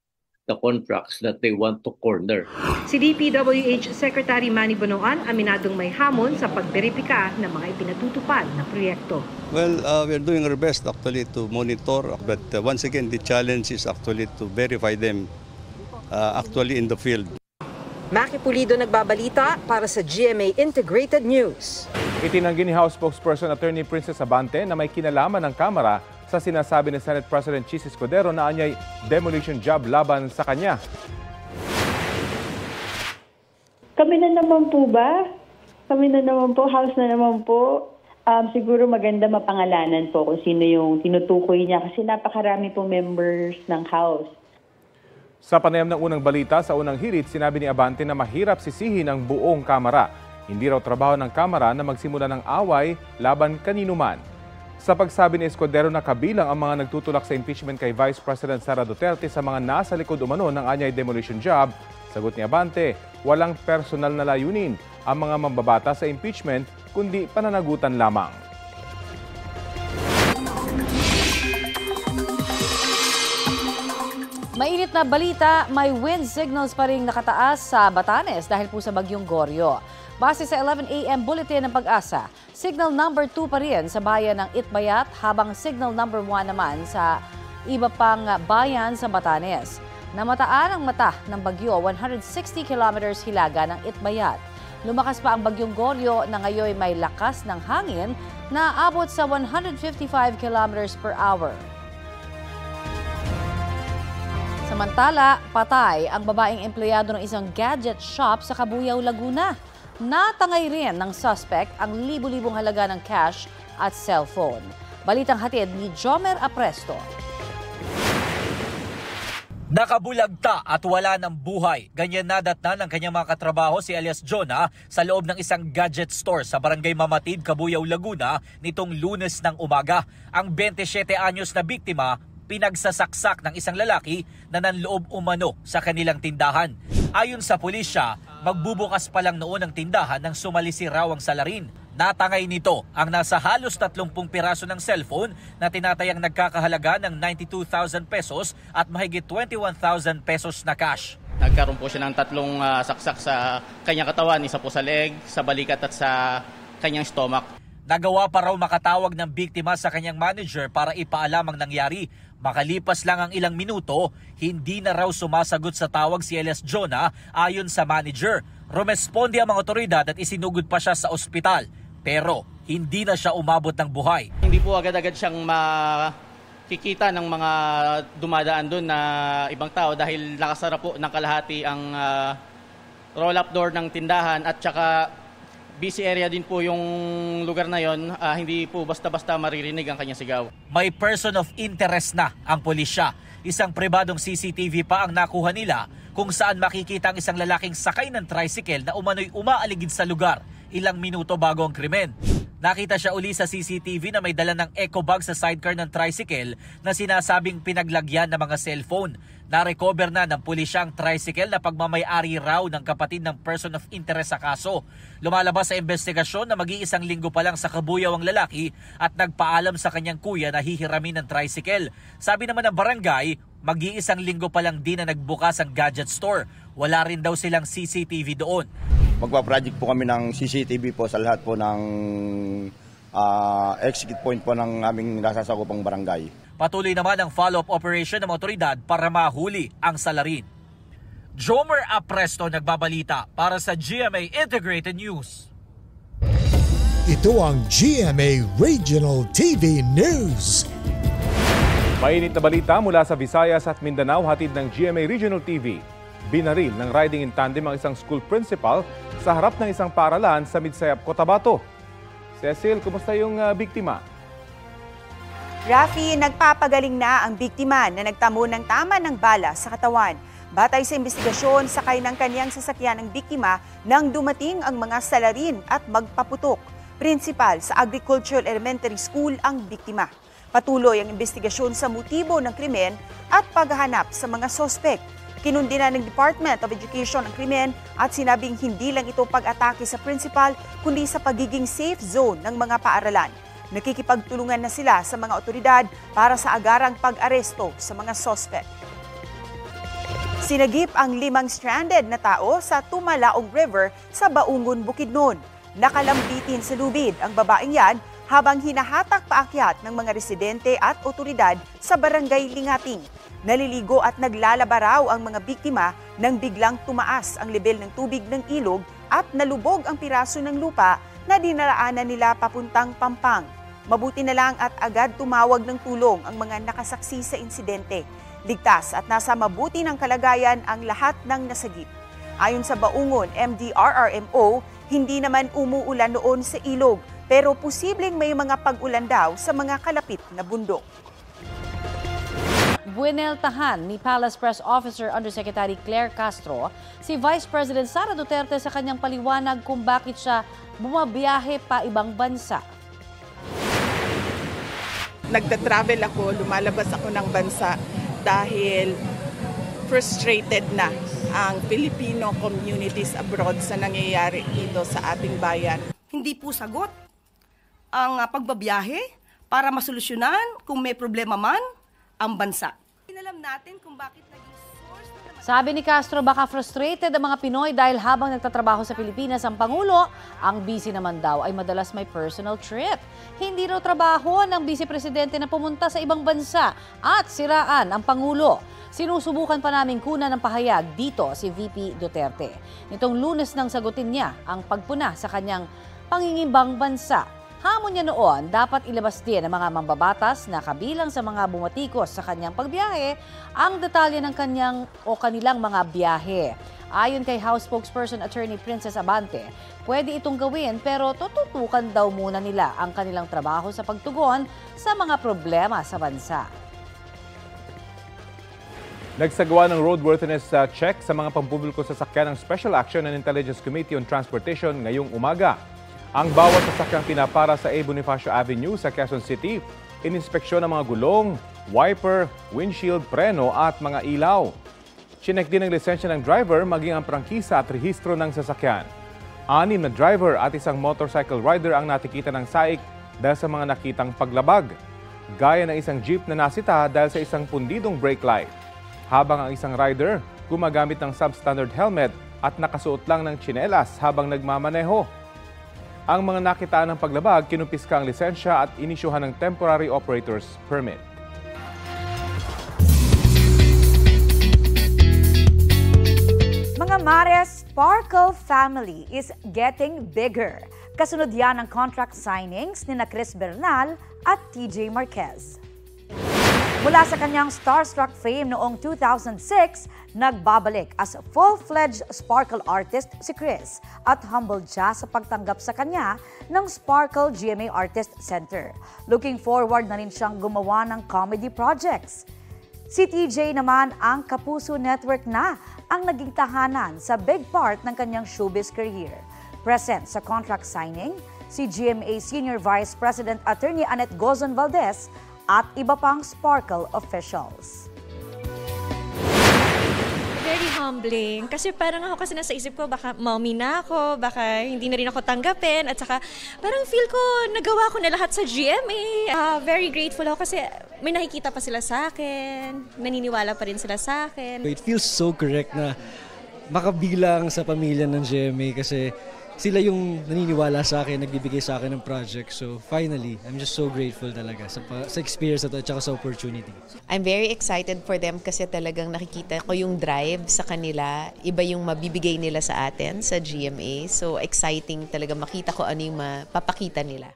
contracts that they want to corner. Si DPWH Secretary Manny Bonoan aminadong may hamon sa pagberipika ng mga ipinatutupad na proyekto. Well, we're doing our best actually to monitor, but once again, the challenge is actually to verify them actually in the field. Maki Pulido nagbabalita para sa GMA Integrated News. Itinanggi ni House Spokesperson Attorney Princess Abante na may kinalaman ng Kamara sa sinasabi ni Senate President Chis Escudero na anyay demolition job laban sa kanya. Kami na naman po ba? Kami na naman po, House na naman po. Siguro maganda mapangalanan po kung sino yung tinutukoy niya kasi napakarami po members ng House. Sa panayam ng unang balita sa unang hirit, sinabi ni Abante na mahirap sisihin ang buong Kamara. Hindi raw trabaho ng Kamara na magsimula ng away laban kanino man. Sa pagsabi ni Escudero na kabilang ang mga nagtutulak sa impeachment kay Vice President Sara Duterte sa mga nasa likod umano ng anyay demolition job, sagot ni Abante, walang personal na layunin ang mga mambabata sa impeachment kundi pananagutan lamang. Mainit na balita, may wind signals pa rin nakataas sa Batanes dahil po sa bagyong Goryo. Base sa 11 a.m. bulletin ng Pag-asa, signal number 2 pa rin sa bayan ng Itbayat habang signal number 1 naman sa iba pang bayan sa Batanes. Namataan ang mata ng bagyo 160 kilometers hilaga ng Itbayat. Lumakas pa ang bagyong Goryo na ngayon may lakas ng hangin na aabot sa 155 kilometers per hour. Samantala, patay ang babaeng empleyado ng isang gadget shop sa Cabuyao, Laguna. Natangay rin ng suspect ang libu-libong halaga ng cash at cellphone. Balitang hatid ni Jomer Apresto. Nakabulagta at wala ng buhay. Ganyan nadatnan ng kanyang mga katrabaho si alias Jonah sa loob ng isang gadget store sa Barangay Mamatid, Cabuyao, Laguna nitong Lunes ng umaga. Ang 27 anyos na biktima pinagsasaksak ng isang lalaki na nanloob umano sa kanilang tindahan. Ayon sa pulisya, magbubukas pa lang noon ang tindahan nang sumalisi raw ang salarin. Natangay nito ang nasa halos 30 piraso ng cellphone na tinatayang nagkakahalaga ng 92,000 pesos at mahigit 21,000 pesos na cash. Nagkaroon po siya ng 3 saksak sa kanyang katawan, isa po sa leeg, sa balikat at sa kanyang stomach. Nagawa pa raw makatawag ng biktima sa kanyang manager para ipaalam ang nangyari. Makalipas lang ang ilang minuto, hindi na raw sumasagot sa tawag si Elias Jonah ayon sa manager. Rumesponde ang mga otoridad at isinugod pa siya sa ospital. Pero hindi na siya umabot ng buhay. Hindi po agad-agad siyang makikita ng mga dumadaan doon na ibang tao dahil nakasara po ng kalahati ang roll-up door ng tindahan at saka busy area din po yung lugar na yon. Hindi po basta-basta maririnig ang kanyang sigaw. May person of interest na ang pulisya. Isang pribadong CCTV pa ang nakuha nila kung saan makikita ang isang lalaking sakay ng tricycle na umano'y umaaligid sa lugar ilang minuto bago ang krimen. Nakita siya uli sa CCTV na may dala ng eco bag sa sidecar ng tricycle na sinasabing pinaglagyan ng mga cellphone. Na-recover na ng pulisya ang tricycle na pagmamay-ari raw ng kapatid ng person of interest sa kaso. Lumalabas sa investigasyon na mag-iisang linggo pa lang sa kabuyaw ang lalaki at nagpaalam sa kanyang kuya na hihiramin ng tricycle. Sabi naman ng barangay, mag-iisang linggo pa lang din na nagbukas ang gadget store. Wala rin daw silang CCTV doon. Magpa-project po kami ng CCTV po sa lahat po ng exit point po ng aming nasasakupang barangay. Patuloy naman ang follow-up operation ng otoridad para mahuli ang salarin. Jomer Apresto nagbabalita para sa GMA Integrated News. Ito ang GMA Regional TV News. Mainit na balita mula sa Visayas at Mindanao, hatid ng GMA Regional TV. Binaril ng riding in tandem ang isang school principal sa harap ng isang paaralan sa Midsayap, Cotabato. Cecil, kumusta yung biktima? Rafi, nagpapagaling na ang biktima na nagtamo ng tama ng bala sa katawan. Batay sa investigasyon, sakay ng kanyang sasakyan ang biktima nang dumating ang mga salarin at magpaputok. Principal sa Agricultural Elementary School ang biktima. Patuloy ang investigasyon sa motibo ng krimen at paghahanap sa mga sospek. Kinundi na ng Department of Education ang krimen at sinabing hindi lang ito pag-atake sa principal kundi sa pagiging safe zone ng mga paaralan. Nakikipagtulungan na sila sa mga otoridad para sa agarang pag-aresto sa mga sospek. Sinagip ang 5 stranded na tao sa Tumalaong River sa Baungon, Bukidnon. Nakalambitin sa lubid ang babaeng yan habang hinahatak paakyat ng mga residente at otoridad sa barangay Lingating. Naliligo at naglalaba raw ang mga biktima nang biglang tumaas ang lebel ng tubig ng ilog at nalubog ang piraso ng lupa na dinaraanan nila papuntang Pampang. Mabuti na lang at agad tumawag ng tulong ang mga nakasaksi sa insidente. Ligtas at nasa mabuti ng kalagayan ang lahat ng nasagip. Ayon sa Baungon MDRRMO, hindi naman umuulan noon sa ilog pero posibleng may mga pag-ulan daw sa mga kalapit na bundok. Bueneltahan ni Palace Press Officer Undersecretary Claire Castro si Vice President Sara Duterte sa kanyang paliwanag kung bakit siya bumabiyahe pa ibang bansa. Nagta-travel ako, lumalabas ako ng bansa dahil frustrated na ang Filipino communities abroad sa nangyayari dito sa ating bayan. Hindi po sagot ang pagbabiyahe para masolusyonan kung may problema man ang bansa. Inalam natin kung bakit naging source na... Sabi ni Castro, baka frustrated ang mga Pinoy dahil habang nagtatrabaho sa Pilipinas ang Pangulo, ang busy naman daw ay madalas may personal trip. Hindi raw trabaho ng Vice Presidente na pumunta sa ibang bansa at siraan ang Pangulo. Sinusubukan pa namin kunan ng pahayag dito si VP Duterte. Nitong Lunes nang sagutin niya ang pagpuna sa kanyang pangingimbang bansa. Hamon niya noon, dapat ilabas din ng mga mambabatas na kabilang sa mga bumatikos sa kanyang pagbiyahe ang detalye ng kanilang mga biyahe. Ayon kay House Spokesperson Attorney Princess Abante, pwede itong gawin pero tututukan daw muna nila ang kanilang trabaho sa pagtugon sa mga problema sa bansa. Nagsagawa ng roadworthiness check sa mga pampubliko sasakyan ng Special Action and Intelligence Committee on Transportation ngayong umaga. Ang bawat sasakyang pinapara sa A. Bonifacio Avenue sa Quezon City, ininspeksyon ng mga gulong, wiper, windshield, preno at mga ilaw. Chinek din ang lisensya ng driver maging ang prangkisa at rehistro ng sasakyan. 6 na driver at isang motorcycle rider ang natikita ng SAIC dahil sa mga nakitang paglabag. Gaya ng isang jeep na nasita dahil sa isang pundidong brake light. Habang ang isang rider gumagamit ng substandard helmet at nakasuot lang ng tsinelas habang nagmamaneho. Ang mga nakitaan ng paglabag, kinumpiska ang lisensya at inisyuhan ng temporary operator's permit. Mga Mares, Sparkle family is getting bigger. Kasunod yan ng contract signings ni Chris Bernal at TJ Marquez. Mula sa kanyang starstruck fame noong 2006, nagbabalik as full-fledged Sparkle artist si Chris at humbled siya sa pagtanggap sa kanya ng Sparkle GMA Artist Center. Looking forward na rin siyang gumawa ng comedy projects. Si TJ naman ang Kapuso Network na ang naging tahanan sa big part ng kanyang showbiz career. Present sa contract signing, si GMA Senior Vice President Attorney Annette Gozon Valdez at iba pang Sparkle officials. Very humbling. Kasi parang ako kasi nasa isip ko, baka mommy na ako, baka hindi na rin ako tanggapin. At saka parang feel ko, nagawa ko na lahat sa GMA. Very grateful ako kasi may nakikita pa sila sa akin. Naniniwala pa rin sila sa akin. It feels so correct na makabilang sa pamilya ng GMA kasi sila yung naniniwala sa akin, nagbibigay sa akin ng project. So finally, I'm just so grateful talaga sa experience na to at saka sa opportunity. I'm very excited for them kasi talagang nakikita ko yung drive sa kanila. Iba yung mabibigay nila sa atin sa GMA. So exciting talaga makita ko ano yung mapapakita nila.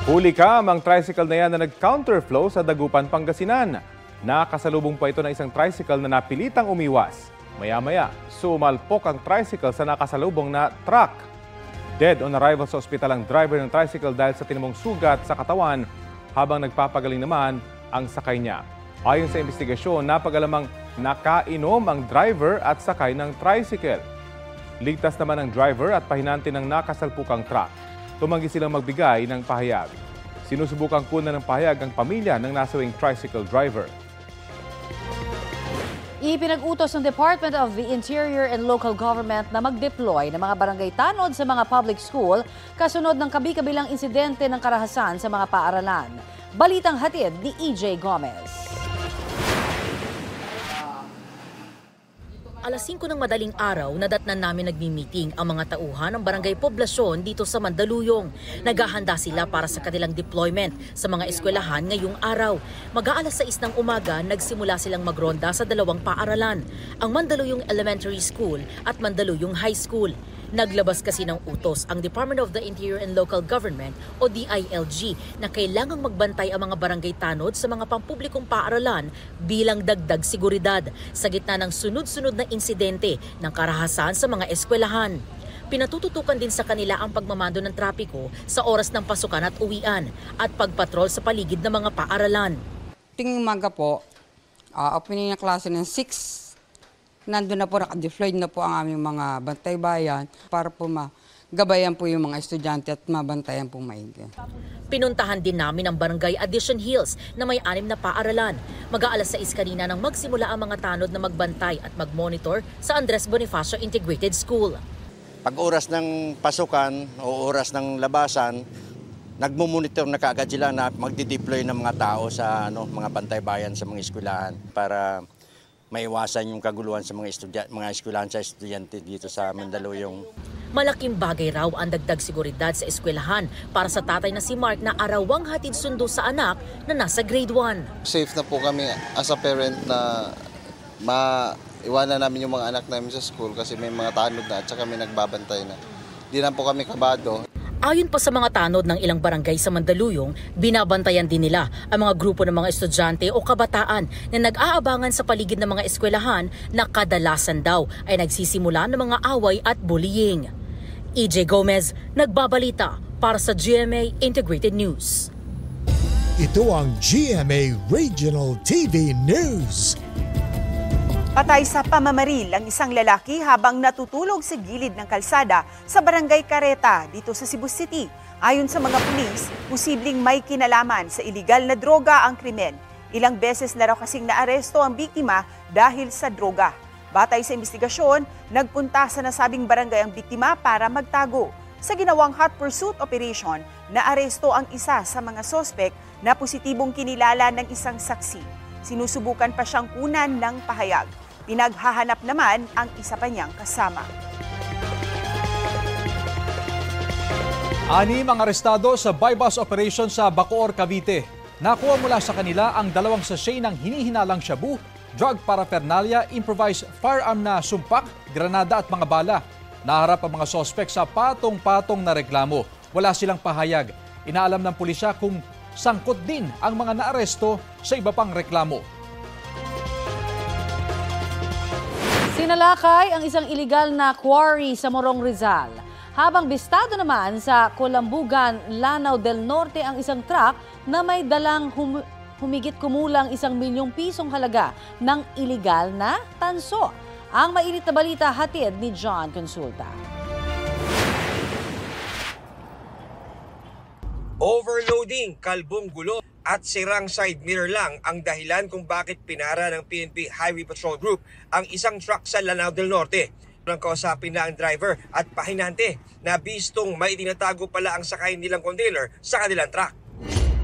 Huli ka, ang tricycle na yan na nag-counterflow sa Dagupan, Pangasinan. Nakasalubong pa ito ng isang tricycle na napilitang umiwas. Maya-maya, sumalpok ang tricycle sa nakasalubong na truck. Dead on arrival sa ospital ang driver ng tricycle dahil sa tinamong sugat sa katawan habang nagpapagaling naman ang sakay niya. Ayon sa investigasyon, napagalamang nakainom ang driver at sakay ng tricycle. Ligtas naman ang driver at pahinante ng nakasalpukang truck. Tumanggi silang magbigay ng pahayag. Sinusubukang kunan ng pahayag ang pamilya ng nasawing tricycle driver. Ipinag-utos ng Department of the Interior and Local Government na mag-deploy ng mga barangay tanod sa mga public school kasunod ng kabi-kabilang insidente ng karahasan sa mga paaralan. Balitang hatid ni EJ Gomez. Alas 5 ng madaling araw, nadatnan namin nagmi-meeting ang mga tauhan ng barangay poblasyon dito sa Mandaluyong. Naghahanda sila para sa kanilang deployment sa mga eskwelahan ngayong araw. Mag-aalas 6 ng umaga, nagsimula silang magronda sa dalawang paaralan, ang Mandaluyong Elementary School at Mandaluyong High School. Naglabas kasi ng utos ang Department of the Interior and Local Government o DILG na kailangang magbantay ang mga barangay tanod sa mga pampublikong paaralan bilang dagdag seguridad sa gitna ng sunod-sunod na insidente ng karahasan sa mga eskwelahan. Pinatututukan din sa kanila ang pagmamando ng trapiko sa oras ng pasukan at uwian at pagpatrol sa paligid ng mga paaralan. Tingin umaga po, opening ng klase ng 6. Nandun na po, naka-deployed na po ang aming mga bantay bayan para po magabayan po yung mga estudyante at mabantayan po maigi. Pinuntahan din namin ang Barangay Addition Hills na may 6 na paaralan. Mag-aalas 6 kanina nang magsimula ang mga tanod na magbantay at mag-monitor sa Andres Bonifacio Integrated School. Pag oras ng pasukan o oras ng labasan, nagmumonitor na kaagad sila na magdi-deploy ng mga tao sa mga bantay bayan sa mga eskwelahan para maiwasan yung kaguluhan sa mga eskwelahan sa estudyante dito sa Mandaluyong. Malaking bagay raw ang dagdag seguridad sa eskwelahan para sa tatay na si Mark na arawang hatid sundo sa anak na nasa grade 1. Safe na po kami as a parent na maiwanan namin yung mga anak namin sa school kasi may mga tanod na at saka may nagbabantay na. Di na po kami kabado. Ayon pa sa mga tanod ng ilang barangay sa Mandaluyong, binabantayan din nila ang mga grupo ng mga estudyante o kabataan na nag-aabangan sa paligid ng mga eskwelahan na kadalasan daw ay nagsisimula ng mga away at bullying. EJ Gomez, nagbabalita para sa GMA Integrated News. Ito ang GMA Regional TV News. Patay sa pamamaril ang isang lalaki habang natutulog sa gilid ng kalsada sa Barangay Careta dito sa Cebu City. Ayon sa mga pulis, posibleng may kinalaman sa iligal na droga ang krimen. Ilang beses na raw kasing naaresto ang biktima dahil sa droga. Batay sa investigasyon, nagpunta sa nasabing barangay ang biktima para magtago. Sa ginawang hot pursuit operation, naaresto ang isa sa mga sospek na positibong kinilala ng isang saksi. Sinusubukan pa siyang kunan ng pahayag. Pinaghahanap naman ang isa pa niyang kasama. 6 ang arestado sa buy-bust operation sa Bacoor, Cavite. Nakuha mula sa kanila ang 2 sachet ng hinihinalang shabu, drug paraphernalia, improvised firearm na sumpak, granada at mga bala. Naharap ang mga sospek sa patong-patong na reklamo. Wala silang pahayag. Inaalam ng pulisya kung sangkot din ang mga naaresto sa iba pang reklamo. Sinalakay ang isang iligal na quarry sa Morong Rizal. Habang bistado naman sa Colambugan, Lanao del Norte ang isang truck na may dalang humigit kumulang 1 milyong pisong halaga ng iligal na tanso. Ang mainit na balita hatid ni John Consulta. Overloading, kalbong gulo at sirang side mirror lang ang dahilan kung bakit pinara ng PNP Highway Patrol Group ang isang truck sa Lanao del Norte. Nang kausapin na ang driver at pahinante na bistong may tinatago pala ang sakay nilang container sa kanilang truck.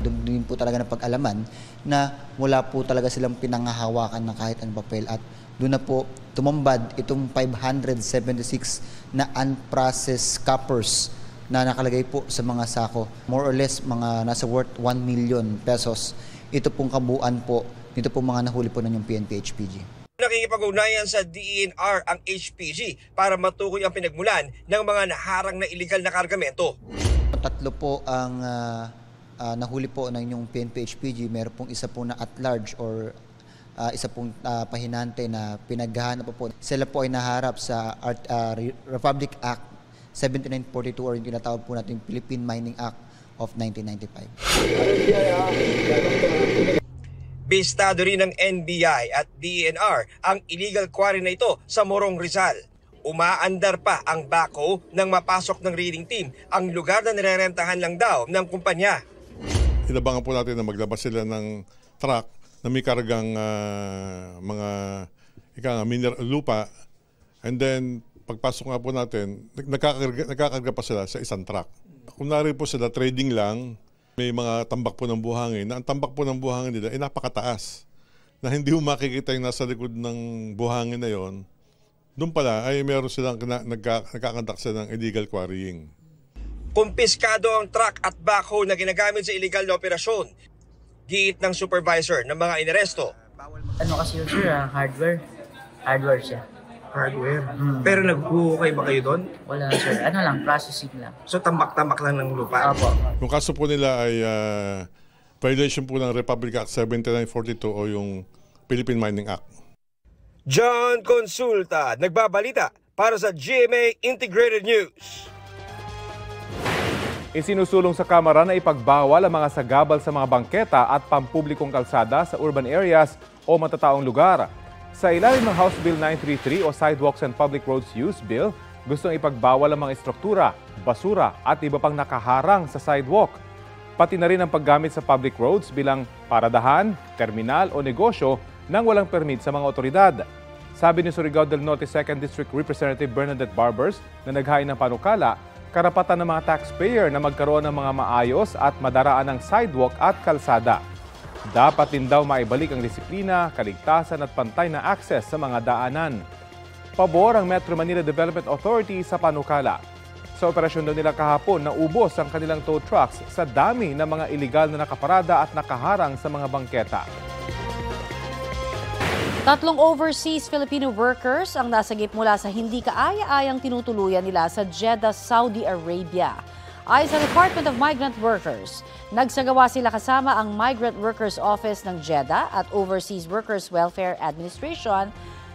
Doon po talaga na pag-alaman na wala po talaga silang pinangahawakan ng kahit anong papel at doon na po tumambad itong 576 na unprocessed coppers na nakalagay po sa mga sako. More or less mga nasa worth 1 million pesos. Ito pong kabuuan po, dito pong mga nahuli po ng yung PNP HPG. Nakikipag-ugnayan sa DENR ang HPG para matukoy ang pinagmulan ng mga naharang na iligal na kargamento. 3 po ang nahuli po ng yung PNP HPG. Meron pong isa po na at large or isa pong pahinante na pinaghahanap po. Sila po ay naharap sa Republic Act 7942 or yung tinatawag po natin Philippine Mining Act of 1995. Bistado rin ng NBI at DENR ang illegal quarry na ito sa Morong Rizal. Umaandar pa ang backhoe nang mapasok ng reading team ang lugar na nirerentahan lang daw ng kumpanya. Inabangan po natin na maglabas sila ng truck na may kargang mga lupa, and then pagpasok nga po natin, nagkakarga pa sila sa isang truck. Kung nari po sila trading lang, may mga tambak po ng buhangin, na ang tambak po ng buhangin nila ay napakataas, na hindi mo makikita yung nasa likod ng buhangin na yon. Doon pala ay meron silang nagkakandak sila ng illegal quarrying. Kumpiskado ang truck at backhoe na ginagamit sa illegal na operasyon. Giit ng supervisor ng mga inaresto. Ano kasi yun sir, hardware. Hardware siya. Hardware? Pero naghuhukay ba kayo doon? Wala sir, ano lang, processing lang. So tambak-tambak lang ng lupa? Opo. Yung kaso po nila ay violation po ng Republic Act 7942 o yung Philippine Mining Act. John Consulta, nagbabalita para sa GMA Integrated News. Isinusulong sa Kamara na ipagbawal ang mga sagabal sa mga bangketa at pampublikong kalsada sa urban areas o matataong lugar. Sa ilalim ng House Bill 933 o Sidewalks and Public Roads Use Bill, gustong ipagbawal ang mga estruktura, basura at iba pang nakaharang sa sidewalk. Pati na rin ang paggamit sa public roads bilang paradahan, terminal o negosyo nang walang permit sa mga otoridad. Sabi ni Surigao del Norte 2nd District Representative Bernadette Barbers na naghain ng panukala, karapatan ng mga taxpayer na magkaroon ng mga maayos at madaraan ng sidewalk at kalsada. Dapat din daw maibalik ang disiplina, kaligtasan at pantay na akses sa mga daanan. Pabor ang Metro Manila Development Authority sa panukala. Sa operasyon daw nila kahapon, naubos ang kanilang tow trucks sa dami ng mga iligal na nakaparada at nakaharang sa mga bangketa. 3 overseas Filipino workers ang nasagip mula sa hindi kaaya-ayang tinutuluyan nila sa Jeddah, Saudi Arabia. Ayon sa Department of Migrant Workers, nagsagawa sila kasama ang Migrant Workers Office ng Jeddah at Overseas Workers Welfare Administration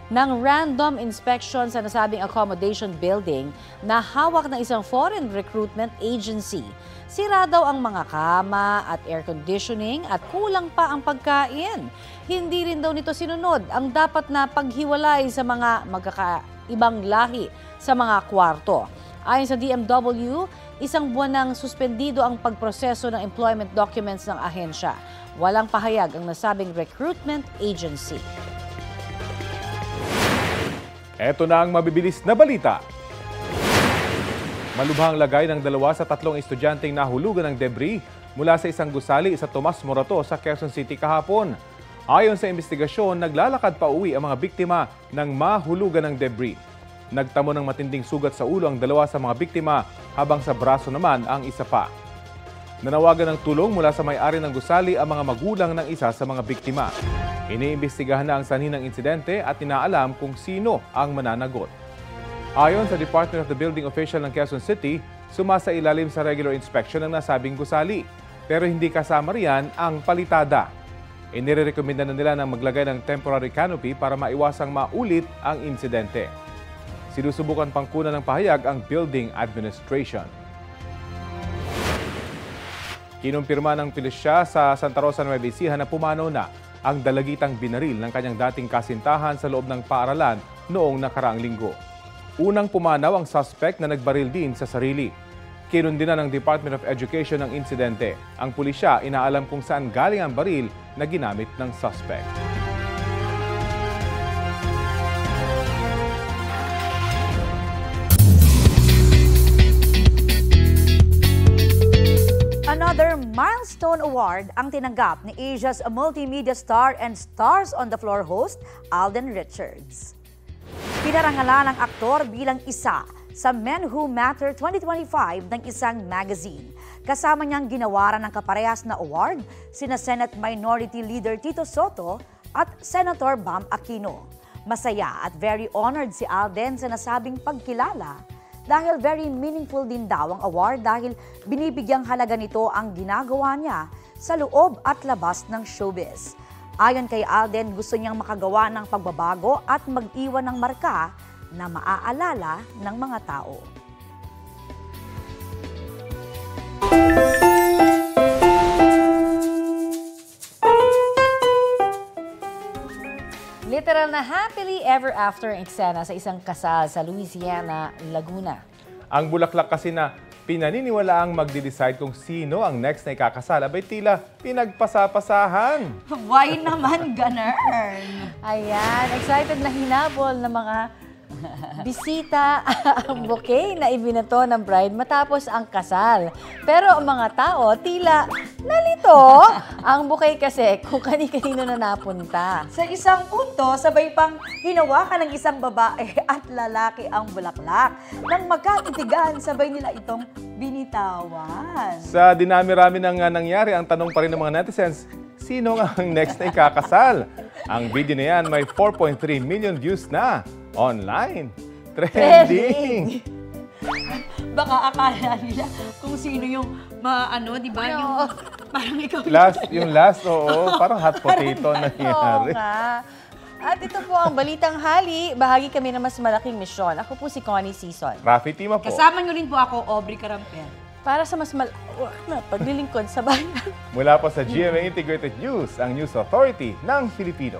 ng random inspection sa nasabing accommodation building na hawak ng isang foreign recruitment agency. Sira daw ang mga kama at air conditioning at kulang pa ang pagkain. Hindi rin daw nito sinunod ang dapat na paghiwalay sa mga magkakaibang lahi sa mga kwarto. Ayon sa DMW, isang buwan nang suspendido ang pagproseso ng employment documents ng ahensya. Walang pahayag ang nasabing recruitment agency. Ito na ang mabibilis na balita. Malubhang lagay ng 2 sa 3 estudyanteng nahulugan ng debris mula sa isang gusali sa Tomas Morato sa Quezon City kahapon. Ayon sa investigasyon, naglalakad pa uwi ang mga biktima ng mahulugan ng debris. Nagtamo ng matinding sugat sa ulo ang 2 sa mga biktima habang sa braso naman ang isa pa. Nanawagan ng tulong mula sa may-ari ng gusali ang mga magulang ng isa sa mga biktima. Iniimbestigahan na ang sanhi ng insidente at inaalam kung sino ang mananagot. Ayon sa Department of the Building official ng Quezon City, sumasailalim sa regular inspection ng nasabing gusali. Pero hindi kasama riyan ang palitada. Inirekomenda na nila na maglagay ng temporary canopy para maiwasang maulit ang insidente. Sinusubukan pang kunan ng pahayag ang building administration. Kinumpirma ng pulisya sa Santa Rosa, Nueva Ecija na pumanaw na ang dalagitang binaril ng kanyang dating kasintahan sa loob ng paaralan noong nakaraang linggo. Unang pumanaw ang suspect na nagbaril din sa sarili. Kinundina ng Department of Education ang insidente. Ang pulisya inaalam kung saan galing ang baril na ginamit ng suspect. Another milestone award ang tinanggap ni Asia's multimedia star and Stars on the Floor host, Alden Richards. Pinarangalan ng aktor bilang isa sa Men Who Matter 2025 ng isang magazine. Kasama niyang ginawaran ng kaparehas na award sina Senate Minority Leader Tito Soto at Senator Bam Aquino. Masaya at very honored si Alden sa nasabing pagkilala dahil very meaningful din daw ang award dahil binibigyang halaga nito ang ginagawa niya sa loob at labas ng showbiz. Ayon kay Alden, gusto niyang makagawa ng pagbabago at mag-iwan ng marka na maaalala ng mga tao. Literal na happily ever after ang eksena sa isang kasal sa Louisiana, Laguna. Ang bulaklak kasi na pinaniniwalaang magde-decide kung sino ang next na ikakasal, abay tila pinagpasapasahan. Why naman ganun? Ayan, excited na hinabol ng mga bisita ang bouquet na ibinato ng bride matapos ang kasal. Pero ang mga tao tila nalito. Ang bouquet kasi kung kani-kanino na napunta. Sa isang punto, sabay pang hinawakan ng isang babae at lalaki ang bulaklak. Nang magkatitigan, sabay nila itong binitawan. Sa dinami-rami ng nangyari, ang tanong pa rin ng mga netizens, sino nga ang next na ikakasal? Ang video na yan may 4.3 million views na. Online. Trending. Baka akala nila kung sino yung di ba? Yung parang ikaw. Yung last, oo. Parang hot potato na nangyari. Oo nga. At ito po ang Balitang Hali. Bahagi kami ng mas malaking misyon. Ako po si Connie Season. Rafi Tima po. Kasama nyo rin po ako, Aubrey Carampel. Para sa mas paglilingkod sa bayan. Mula po sa GMA Integrated News, ang News Authority ng Filipino.